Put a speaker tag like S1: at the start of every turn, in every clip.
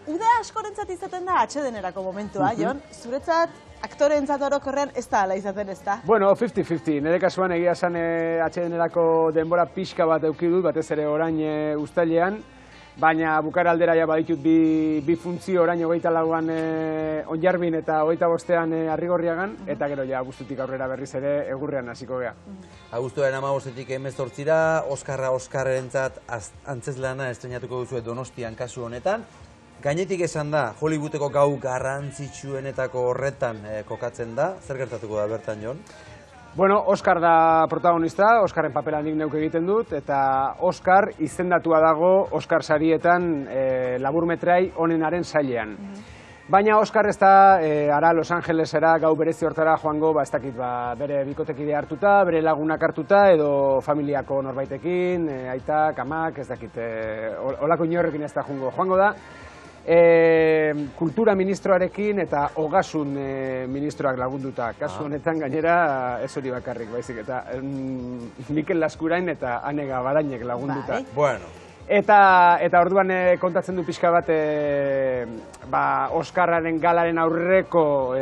S1: Uda askorentzat izaten da atsedenerako momentua, Jon. Zuretzat, aktoreentzat orokorrean ez da ala izaten, ez da?
S2: Bueno, 50-50. Nire kasuan egia esan atsedenerako denbora pixka bat eduki dut, batez ere orain uztailean, baina bukara aldera ja baditut bi funtzio orain 24an Onjarbin eta 25ean Arrigorriagan, eta gero ja abuztutik aurrera berriz ere egurrean hasiko gea.
S3: Abuztuaren 15etik 18ra, Oskarrentzat antzeslana estreinatuko duzue Donostian kasu honetan. Gainetik esan da, Hollywoodeko gau garrantzitsuenetako horretan kokatzen da. Zer gertatuko da bertan, Jon?
S2: Bueno, Oskar da protagonista, Oskarren papela nik neuk egiten dut, eta Oskar izendatua dago Oskar sarietan laburmetrai onenaren sailean. Baina Oskar ez da ara Los Angelesera gau berezi hortara joango, ez dakit bere bikotekide hartuta, bere lagunak hartuta, edo familiako norbaitekin, aitak, amak, ez dakit, olako inorrekin ez da joango da. Kultura ministroarekin eta ogasun ministroak lagunduta. Kasu honetan gainera ez hori bakarrik, baizik, eta Mikel Laskurain eta Ane Gabarainek lagunduta.
S3: Bueno.
S2: Eta orduan kontatzen du pixka bat Oskarraren galaren aurreko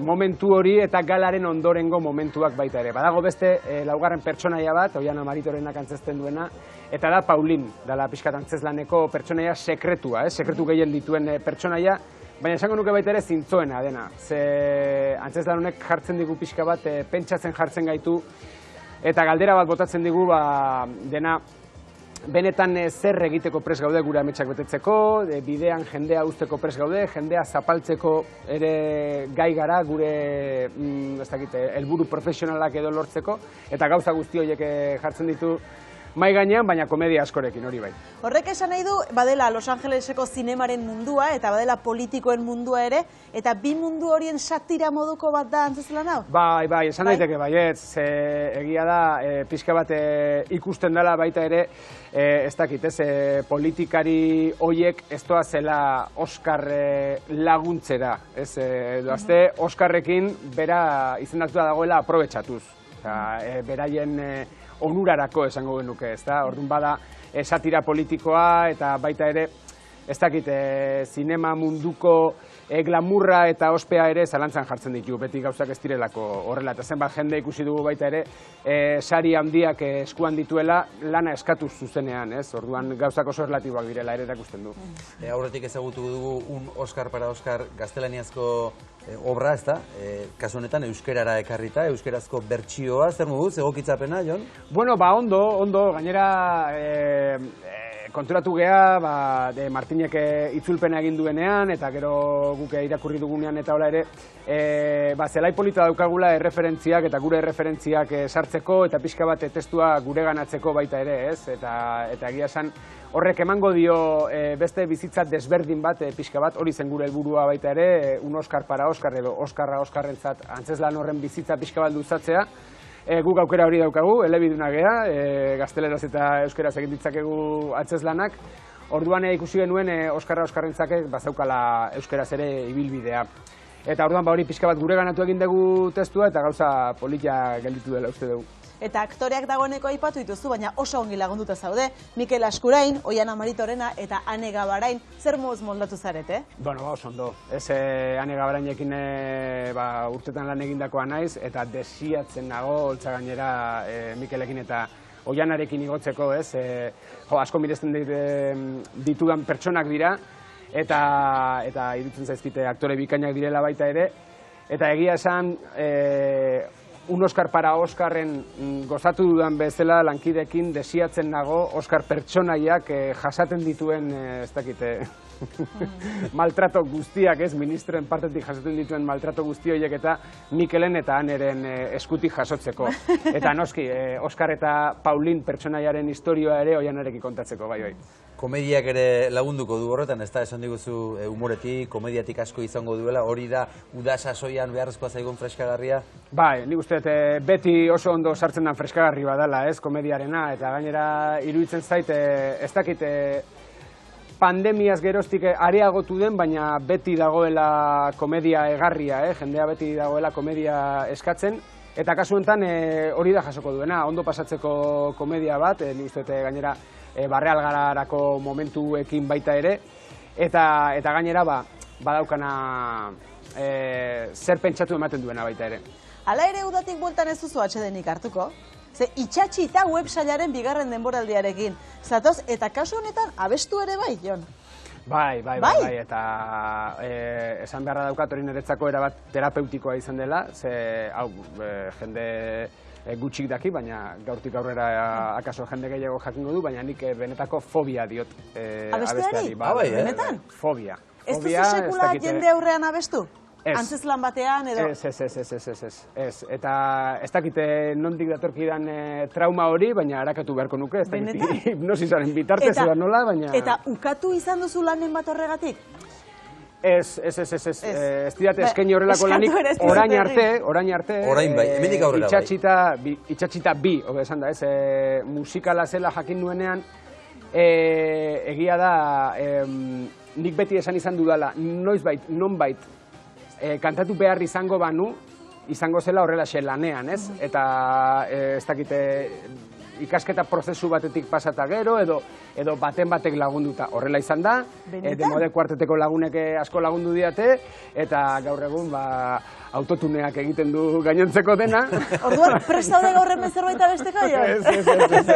S2: momentu hori eta galaren ondorengo momentuak baita ere. Badago beste laugarren pertsonaia bat, Oiana Maritorenak antzesten duena, eta da Paulin, dela pixkat antzeslaneko pertsonaia sekretua, sekretu gehien dituen pertsonaia, baina esango nuke baita ere zintzoena dena. Ze antzeslan honek jartzen digu pixka bat, pentsatzen jartzen gaitu, eta galdera bat botatzen digu dena, benetan zer egiteko prest gaude gure ametsak betetzeko, bidean jendea uzteko prest gaude, jendea zapaltzeko ere gai gara gure helburu profesionalak edo lortzeko, eta gauza guzti horiek jartzen ditu mai gainean, baina komedia askorekin hori bai.
S1: Horrek esan nahi du, badela Los Angeleseko zinemaren mundua eta badela politikoen mundua ere, eta bi mundu horien satira moduko bat da antzeslan hau?
S2: Bai, esan daiteke baietz, egia da, pixka bat ikusten dela baita ere, ez dakit, politikari hoiek ez doazela Oskar laguntzera, doazte Oskarrekin bera izendatua dagoela aprobetxatuz, beraien onurarako esango genuke, ez da? Orduan bada satira politikoa eta baita ere, ez dakit, zinema munduko glamurra eta ospea ere zalantzan jartzen ditu, beti gauzak ez direlako horrela. Eta zenbat jende ikusi dugu baita ere, sari handiak eskuan dituela lana eskatuz zuzenean, ez? Orduan gauzak oso erlatiboak direla ere erakusten du.
S3: Aurretik ezagutu dugu un Oscar para Oscar gaztelaniazko obra, ez da? Kasu honetan euskerara ekarrita, euskerazko bertsioa, zer moduz, egokitzapena, Jon?
S2: Bueno, ondo, gainera konturatu geha, Martinek itzulpena egin duenean, eta gero guk irakurri dugunean eta hola ere, zelai polita daukagula erreferentziak eta gure erreferentziak sartzeko, eta pixka bat testua gure ganatzeko baita ere, ez? Eta egia esan horrek emango dio beste bizitza desberdin bat, pixka bat, hori zen gure helburua baita ere, un Oskar para Oskar edo Oskarra Oskarrentzat antzeslan horren bizitza pixka bat luzatzea. Guk aukera hori daukagu, elebiduna gea, gazteleraz eta euskeraz egin ditzakegu antzeslanak. Orduan ikusi genuen Oskarra Oskarrentzak bazaukala euskeraz ere ibilbidea. Eta orduan hori pixka bat gure ganatu egin dugu testua eta gauza polita gelditu dela uste dugu.
S1: Eta aktoreak dagoeneko aipatu dituzu, baina oso ongi lagunduta zaude. Mikel Laskurain, Oiana Maritorena eta Ane Gabarain, zer moduz moldatu zarete?
S2: Bueno, oso ondo. Ez Ane Gabarainekin urtetan lan egindakoa naiz, eta desiatzen nago, holtza gainera Mikelekin eta Oianarekin igotzeko, ez? Asko miresten ditudan pertsonak dira, eta iruditzen zaizkite aktore bikainak direla baita ere, eta egia esan, un Oskar para Oskarren gozatu dudan bezala lankidekin desiatzen nago Oskar pertsonaiak jasaten dituen, ez dakite, maltrato guztiak, ez, ministroen partetik jasaten dituen maltrato guzti horiek eta Mikelen eta Aneren eskutik jasotzeko. Eta noski, Oskar eta Paulin pertsonaiaren historioa ere Oianarekin kontatzeko, bai.
S3: Komediak ere lagunduko du horretan, ez da, esan diguzu humoretik, komediatik asko izango duela, hori da uda sasoian beharrezkoa zaigun freskagarria?
S2: Bai, nik uste beti oso ondo sartzen den freskagarri badala, ez, komediarena, eta gainera iruditzen zait, ez dakit, pandemiaz geroztik areagotu den, baina beti dagoela komedia egarria, jendea beti dagoela komedia eskatzen, eta kasu honetan hori da jasoko duena, ondo pasatzeko komedia bat, nik uste gainera Barrealgararako momentuekin baita ere, eta gainera badaukana zer pentsatu ematen duena baita ere.
S1: Hala ere udatik bueltan ez duzu atsedenik hartuko? Ze itxatxita websailaren bigarren denboraldiarekin. Zatoz, eta kasu honetan abestu ere bai, Jon?
S2: Bai, eta esan beharra daukat hori niretzako erabat terapeutikoa izan dela, ze hau jende gutxik daki, baina gaurtik aurrera akaso jende gehiago jakingo du, baina nik benetako fobia diot abesteari.
S1: Benetan?
S2: Fobia.
S1: Ez duzu sekula jende aurrean abestu? Antzeslan batean edo?
S2: Ez. Eta ez dakite nondik datorkidan trauma hori, baina harakatu beharko nuke, ez dakite hipnosisaren bitartez edo nola, baina...
S1: Eta ukatu izan duzu lanen bat horregatik?
S2: Ez didate eskaini horrelako lanik orain arte, itxatxita bi, hobe esan da, musikala zela jakin nuenean, egia da, nik beti esan izan dudala, nonbait, kantatu behar izango banu, izango zela horrela lanean, ez? Eta ez dakite ikasketa prozesu batetik pasata gero, edo batek lagunduta horrela izan da, Demode Kuarteteko lagunek asko lagundu diate, eta gaur egun autotuneak egiten du gainontzeko dena.
S1: Orduan, prest daude gaur hemen zerbait abesteko, Jon?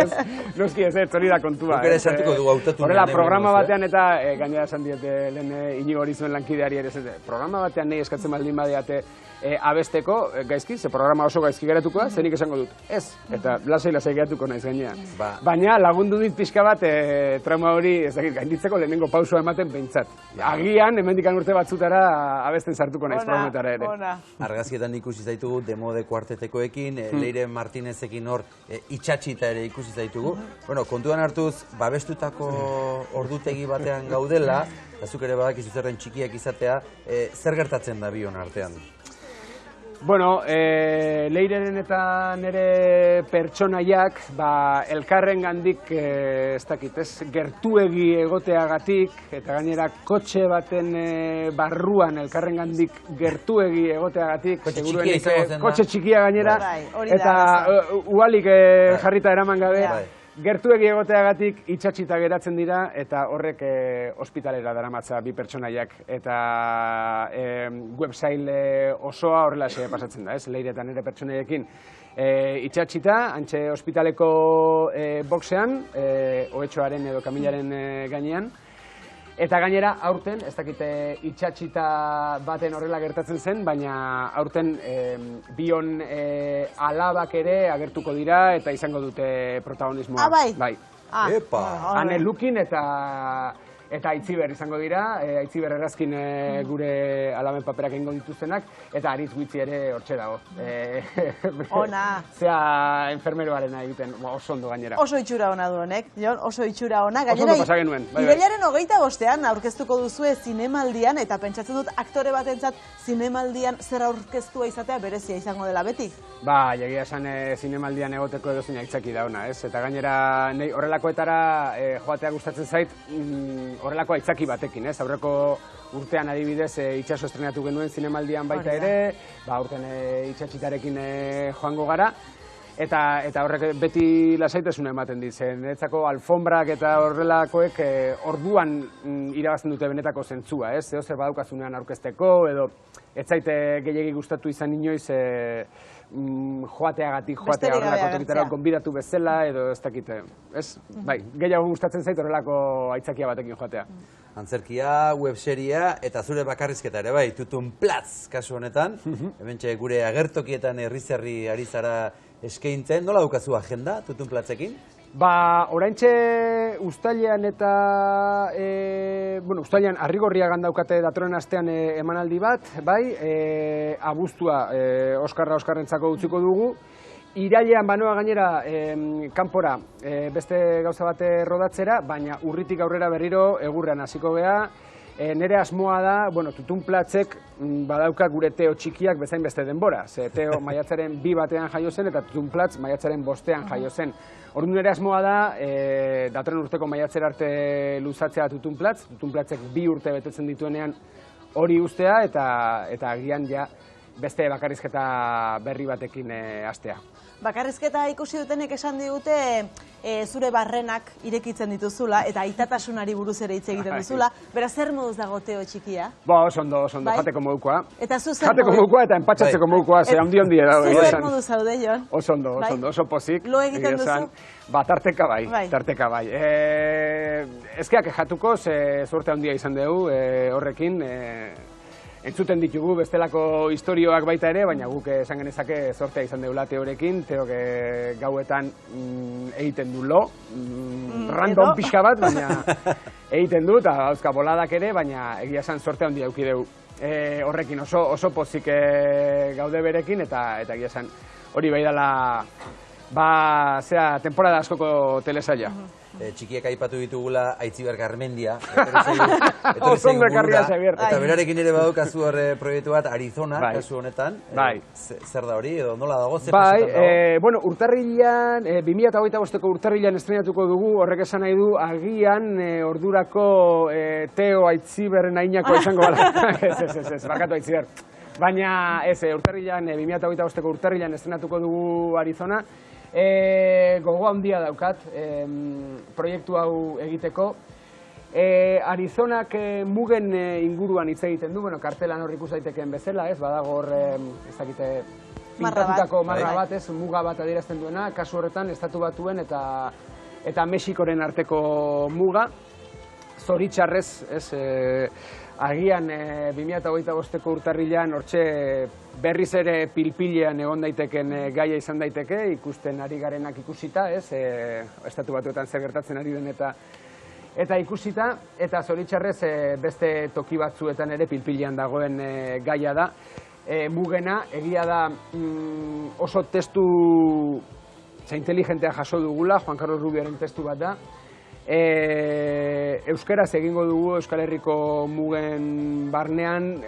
S2: Ez. Noski ez, hori da kontua.
S3: Guk ere sartuko dugu autotunean.
S2: Horrela, programa batean eta gainera esan diete lehen Inigo hori zuen lankideari ere, programa batean nahi eskatzen baldin badiate abesteko, gaizki, ze programa oso gaizki geratuko da, zenik esango dut. Ez, eta lasai geratuko naiz gainean. Baina lagundu dit pixka bat trauma hori, ez dakit, gainditzeko lehenengo pausua ematen behintzat. Agian, hemendikan urte batzutara abesten sartuko naiz programetara ere.
S3: Argazkietan ikusi zaitugu Demode Kuartetekoekin, Leire Martinezekin hor itxatxita ere ikusi zaitugu. Bueno, kontuan hartuz, babestutako ordutegi batean gaudela, eta zuk ere badakizu zerren txikiak izatea, zer gertatzen da bion artean?
S2: Bueno, Leireren eta nire pertsonaiak elkarren gandik, ez dakit, gertuegi egoteagatik, eta gainera kotxe baten barruan elkarren gandik gertuegi egoteagatik, kotxe txikia gainera, eta uhalik jarrita eraman gabe, gertuegi egoteagatik itxatxita geratzen dira, eta horrek ospitalera daramatza bi pertsonaiak, eta websail osoa horrela pasatzen da, Leire eta nire pertsonaiekin itxatxita, antxe ospitaleko boxean, ohetxoaren edo kamilaren gainean, eta gainera aurten, ez dakite itxatxita baten horrela gertatzen zen, baina aurten bion alabak ere agertuko dira eta izango dute protagonismoa.
S1: Bai?
S3: Epa!
S2: Ane Lukin eta Aitziber izango dira, Aitziber Errazkin gure alaben paperak egingo dituztenak, eta Aritz Guitzi ere hortxe dago.
S1: Ona!
S2: Zea enfermeroarena egiten, oso ondo gainera.
S1: Oso itxura ona du honek, Jon, oso itxura ona.
S2: Oso ondo pasa genuen.
S1: Irailaren 25ean aurkeztuko duzue zinemaldian, eta pentsatzen dut aktore batentzat zinemaldian zer aurkeztua izatea berezia izango dela beti.
S2: Egia esan zinemaldian egoteko edozein aitzaki da ona, ez? Eta gainera horrelakoetara joatea gustatzen zait, horrelako aitzaki batekin, ez? Aurreko urtean adibidez itxaso estrenatu genuen zinemaldian baita ere, urtean itxatxitarekin joango gara, eta horrek beti lasaitasuna ematen dit, niretzako alfombrak eta horrelakoek orduan irabazten dute benetako zentzua, ez? Zer badaukazunean aurkezteko, edo ez zaite gehiegi gustatu izan inoiz joateagatik horrelako tokitara konbidatu bezala, edo ez dakite, ez? Bai, gehiago gustatzen zait horrelako aitzakia batekin joatea.
S3: Antzerkia, webseria eta zure bakarrizketa ere bai, Tutun Platz kasu honetan, hementxe gure agertokietan herri-zerri ari zara eskaintzen, nola daukazu agenda Tutun Platzekin?
S2: Oraintxe uztailean eta, uztailean Arrigorriagan daukate datorren astean emanaldi bat, bai, abuztua Oskarrentzako utziko dugu. Irailean banoa gainera kanpora beste gauza bate rodatzera, baina urritik aurrera berriro egurrean hasiko gea. Nere asmoa da, Tutun Platzek badauka gure Teo txikiak bezain beste denbora. Ze Teo maiatzaren 2 batean jaio zen eta Tutun Platz maiatzaren 5ean jaio zen. Orduan nere asmoa da, datorren urteko maiatzera arte luzatzea Tutun Platz. Tutun Platzek 2 urte betetzen dituenean hori ustea eta agian ja beste bakarrizketa berri batekin hastea.
S1: Bakarrizketa ikusi dutenek esan digute zure barrenak irekitzen dituzula eta aitatasunari buruz ere hitz egiten duzula. Beraz, zer moduz dago Teo txikia?
S2: Oso ondo,
S1: Bai?
S2: jateko modukoa.
S1: Eta zu zer
S2: Jateko modukoa eta enpatxatzeko modukoa, ze handi dago.
S1: Zu zer moduz zaude, Jon?
S2: Oso ondo, oso pozik.
S1: Lo egiten duzu?
S2: Tarteka bai. Ezkeak jatuko, zorte handia izan dugu horrekin. Entzuten ditugu bestelako istorioak baita ere, baina guk esan genezake zortea izan deula Teorekin. Teok gauetan egiten du lo, random pixka bat, baina egiten du, eta gauzka boladak ere, baina egia esan zortea handia eduki dugu. Horrekin oso pozik gaude berekin, eta egia esan hori bai dela temporada askoko telesaila.
S3: Txikiek aipatu ditugula Aitziber Garmendia.
S2: Oso ondo ekarria Xabier.
S3: Eta berarekin ere badu kasu horre proiektu bat, Arizona, kasu honetan. Zer da hori, edo nola dago, zer pasetan dago?
S2: Bueno, urtarrilean, 2025ko urtarrilean estrenatuko dugu, horrek esan nahi du, agian ordurako Teo Aitziberren ainako izango bala. Ez, bakatu Aitziber. Baina, urtarrilean, 2025ko urtarrilean estrenatuko dugu Arizona. Gogo handia daukat proiektu hau egiteko. Arizonak mugen inguruan hitz egiten du, kartelan hor ikus daitekeen bezala, badago hor, ez dakite, pintatutako marra bat, muga bat adierazten duena, kasu horretan Estatu Batuen eta Mexikoren arteko muga. Zoritxarrez, agian 2025ko urtarrilean hortxe berriz ere pilpilean egon daiteken gaia izan daiteke, ikusten ari garenak ikusita, Estatu Batuetan zer gertatzen ari den eta ikusita, eta zoritxarrez beste toki batzuetan ere pilpilean dagoen gaia da. Mugena, egia da oso testu inteligentea jaso dugula, Juan Carlos Rubioren testu bat da. Euskaraz egingo dugu Euskal Herriko mugen barnean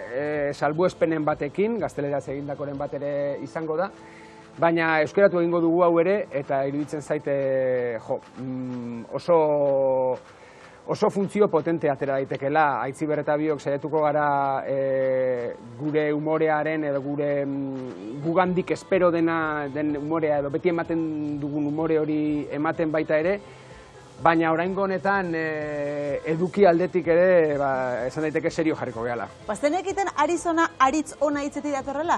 S2: salbuespenen batekin, gazteleraz egindakoren bat ere izango da, baina euskaratu egingo dugu hau ere, eta iruditzen zaite oso funtzio potente atera daitekela. Aitziber eta biok saiatuko gara gure humorearen edo gure gugandik espero den humorea edo beti ematen dugun humore hori ematen baita ere, baina oraingo honetan eduki aldetik ere esan daiteke serio jarriko gehala.
S1: Zenekiten Arizona aritz ona hitzetik datorrela?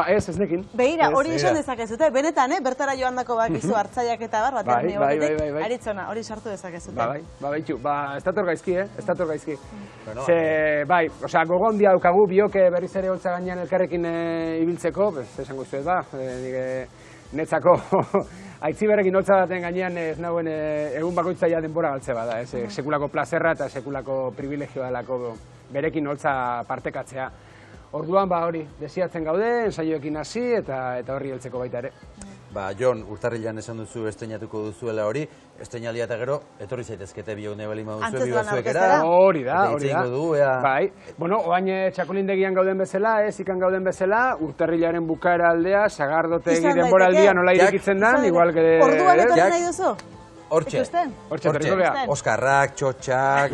S2: Ez nekin.
S1: Begira, hori esan dezakezute, benetan, bertara joandako bakizu hartzaiak eta bar, batean negotetik, Arizona, hori sartu dezakezute.
S2: Baitu, ez dator gaizki, ez dator gaizki. Gogo handia daukagu, biok berriz ere holtza gainean elkarrekin ibiltzeko, esango zuet, netzako Aitziberrekin holtza baten gainean ez nagoen egun bakoitzaia denbora galtze bada, sekulako plazerra eta sekulako privilegioa delako berekin holtza partekatzea. Orduan hori, desiatzen gaude, ensaioekin hasi eta horri heltzeko baita ere.
S3: Jon, urtarrilean esan duzu estreinatuko duzuela hori, estreinaldia eta gero, etorri zaitezkete biok nebali maduzu, bibazuekera.
S2: Hori da. Oain txakolindegian gauden bezala, ikan gauden bezala, urtarrilaren bukaera aldea, sagardotegi denboraldia nola irekitzen dan, igual que...
S1: Orduan etorri nahi duzu?
S3: Hortxe, Oskarrak, txotxak...